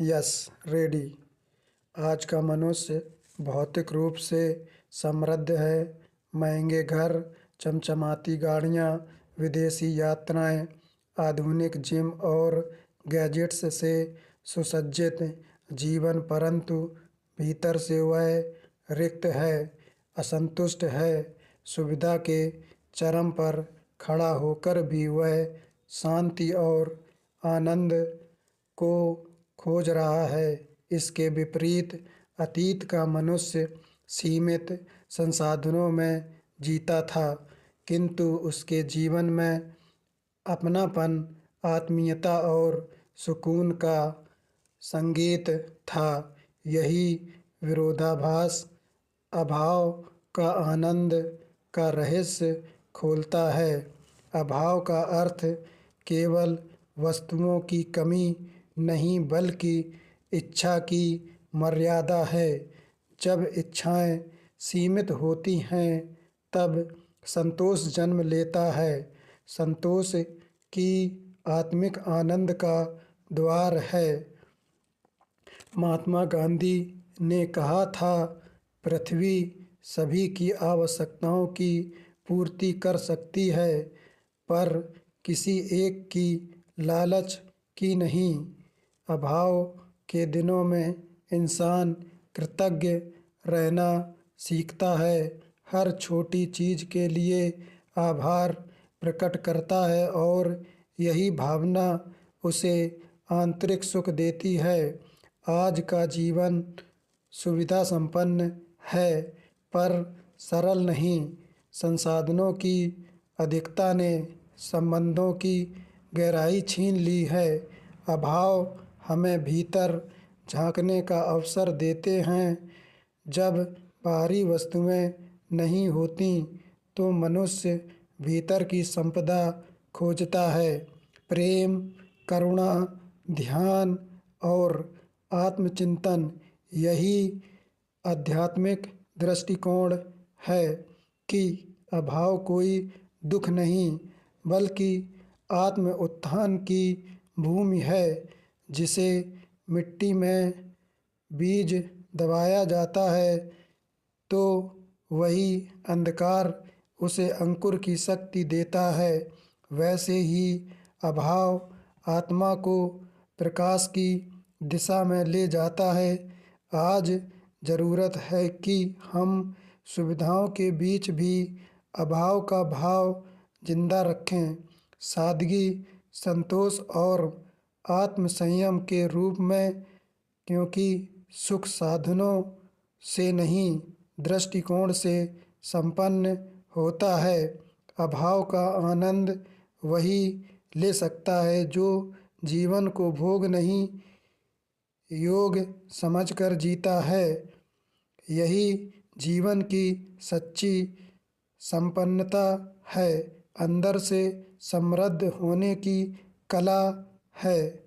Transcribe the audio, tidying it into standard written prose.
Yes, ready. आज का मनुष्य भौतिक रूप से समृद्ध है। महंगे घर, चमचमाती गाड़ियाँ, विदेशी यात्राएं, आधुनिक जिम और गैजेट्स से सुसज्जित जीवन, परंतु भीतर से वह रिक्त है, असंतुष्ट है। सुविधा के चरम पर खड़ा होकर भी वह शांति और आनंद को खोज रहा है। इसके विपरीत अतीत का मनुष्य सीमित संसाधनों में जीता था, किंतु उसके जीवन में अपनापन, आत्मीयता और सुकून का संगीत था। यही विरोधाभास अभाव का आनंद का रहस्य खोलता है। अभाव का अर्थ केवल वस्तुओं की कमी नहीं, बल्कि इच्छा की मर्यादा है। जब इच्छाएं सीमित होती हैं, तब संतोष जन्म लेता है। संतोष की आत्मिक आनंद का द्वार है। महात्मा गांधी ने कहा था, पृथ्वी सभी की आवश्यकताओं की पूर्ति कर सकती है, पर किसी एक की लालच की नहीं। अभाव के दिनों में इंसान कृतज्ञ रहना सीखता है। हर छोटी चीज के लिए आभार प्रकट करता है और यही भावना उसे आंतरिक सुख देती है। आज का जीवन सुविधा संपन्न है, पर सरल नहीं। संसाधनों की अधिकता ने संबंधों की गहराई छीन ली है। अभाव हमें भीतर झांकने का अवसर देते हैं। जब बाहरी वस्तुएं नहीं होती, तो मनुष्य भीतर की संपदा खोजता है। प्रेम, करुणा, ध्यान और आत्मचिंतन, यही आध्यात्मिक दृष्टिकोण है कि अभाव कोई दुख नहीं, बल्कि आत्म उत्थान की भूमि है। जिसे मिट्टी में बीज दबाया जाता है, तो वही अंधकार उसे अंकुर की शक्ति देता है। वैसे ही अभाव आत्मा को प्रकाश की दिशा में ले जाता है। आज जरूरत है कि हम सुविधाओं के बीच भी अभाव का भाव जिंदा रखें। सादगी, संतोष और आत्मसंयम के रूप में, क्योंकि सुख साधनों से नहीं, दृष्टिकोण से संपन्न होता है। अभाव का आनंद वही ले सकता है जो जीवन को भोग नहीं, योग समझकर जीता है। यही जीवन की सच्ची संपन्नता है, अंदर से समृद्ध होने की कला है।